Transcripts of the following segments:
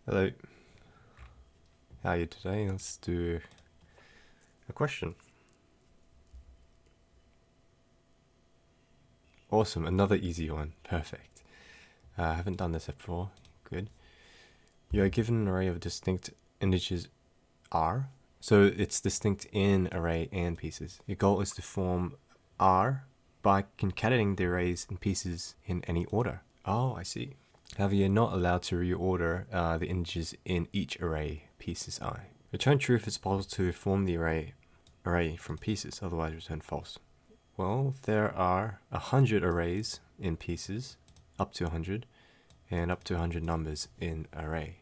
Hello, how are you today? Let's do a question. Awesome, another easy one. Perfect. I haven't done this before. Good. You are given an array of distinct integers R. So it's distinct in array and pieces. Your goal is to form R by concatenating the arrays and pieces in any order. Oh, I see. However, you're not allowed to reorder the integers in each array pieces I. Return true if it's possible to form the array from pieces, otherwise return false. Well, there are 100 arrays in pieces, up to 100, and up to 100 numbers in array.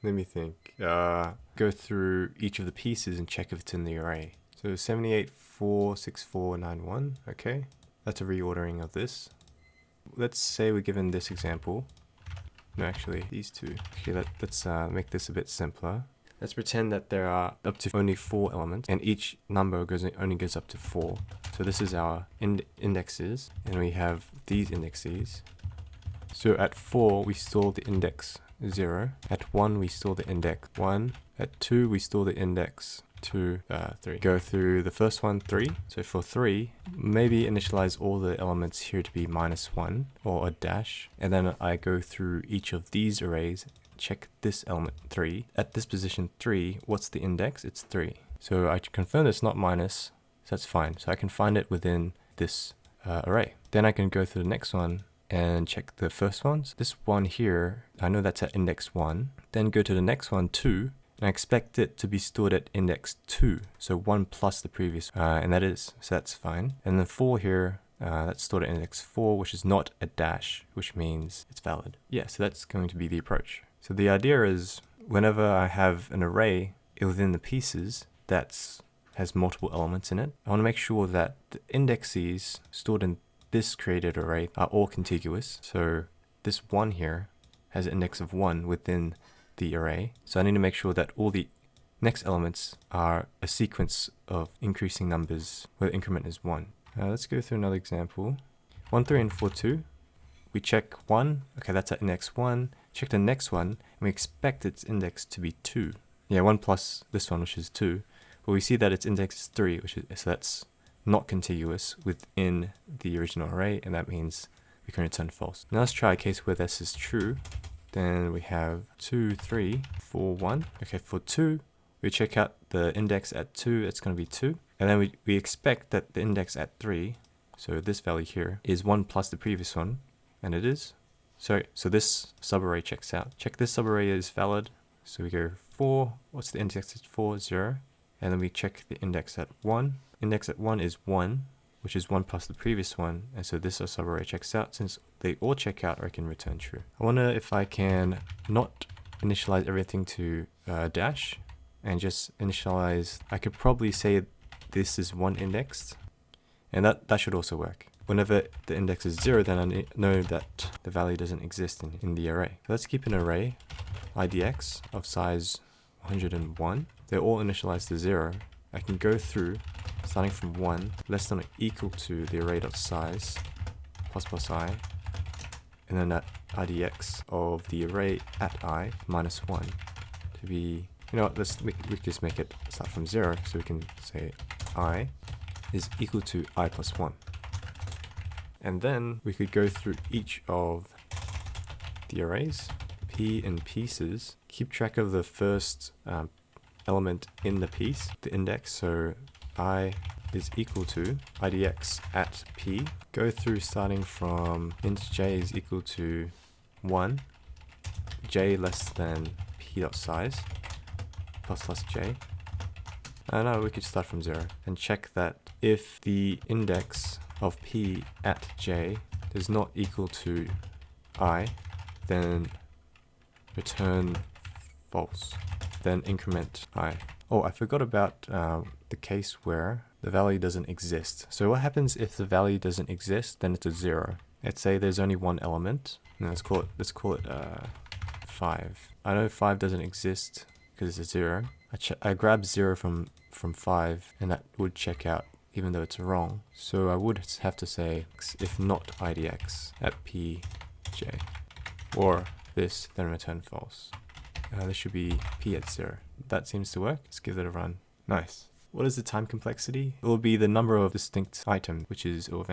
Let me think. Go through each of the pieces and check if it's in the array. So 78, 4, 6, 4, 9, 1. Okay, that's a reordering of this. Let's say we're given this example. No, actually, these two. Okay, let's make this a bit simpler. Let's pretend that there are up to only 4 elements, and each number only goes up to 4. So this is our indexes, and we have these indexes. So at 4, we store the index 0. At 1, we store the index 1. At 2, we store the index 2, 3. Go through the first one, 3. So for 3, maybe initialize all the elements here to be -1 or a dash. And then I go through each of these arrays, check this element 3. At this position 3, what's the index? It's 3. So I confirm it's not minus, so that's fine. So I can find it within this array. Then I can go through the next one and check the first ones. This one here, I know that's at index 1. Then go to the next one, 2. And I expect it to be stored at index 2. So 1 plus the previous, and that is, so that's fine. And then 4 here, that's stored at index 4, which is not a dash, which means it's valid. Yeah, so that's going to be the approach. So the idea is, whenever I have an array within the pieces that has multiple elements in it, I want to make sure that the indexes stored in this created array are all contiguous. So this 1 here has an index of 1 within the array. So I need to make sure that all the next elements are a sequence of increasing numbers where the increment is 1. Let's go through another example. 1, 3, and 4, 2. We check 1. Okay, that's at index 1. Check the next one, and we expect its index to be 2. Yeah, 1 plus this one, which is 2. But we see that its index is 3, so that's not contiguous within the original array, and that means we can return false. Now let's try a case where this is true. Then we have 2, 3, 4, 1. Okay, for 2, we check out the index at 2, it's going to be 2. And then we expect that the index at 3, so this value here, is 1 plus the previous one, and it is. So this subarray checks out. Check this subarray is valid. So we go 4, what's the index at 4? 0. And then we check the index at 1. Index at 1 is 1, which is 1 plus the previous one. And so this subarray checks out. Since they all check out, I can return true. I wonder if I can not initialize everything to dash and just initialize. I could probably say this is 1 indexed, and that should also work. Whenever the index is 0, then I know that the value doesn't exist in the array. So let's keep an array, IDX, of size 101. They're all initialized to 0. I can go through, starting from 1, less than or equal to the array.size, plus I, and then that IDX of the array at I, -1, to be, you know what, we can just make it start from 0, so we can say I is equal to I plus 1. And then we could go through each of the arrays, P in pieces, keep track of the first element in the piece, the index, so I is equal to IDX at P. Go through starting from int j is equal to 1, j less than p.size, plus j. No, we could start from 0 and check that if the index of p at j is not equal to I, then return false. Then increment I. Oh, I forgot about the case where the value doesn't exist. So what happens if the value doesn't exist? Then it's a 0. Let's say there's only one element. And let's call it 5. I know 5 doesn't exist because it's a 0. I grab 0 from 5, and that would check out even though it's wrong. So I would have to say if not IDX at pj, or this, then return false. This should be p at 0. That seems to work. Let's give it a run. Nice. What is the time complexity? It will be the number of distinct items, which is O of n.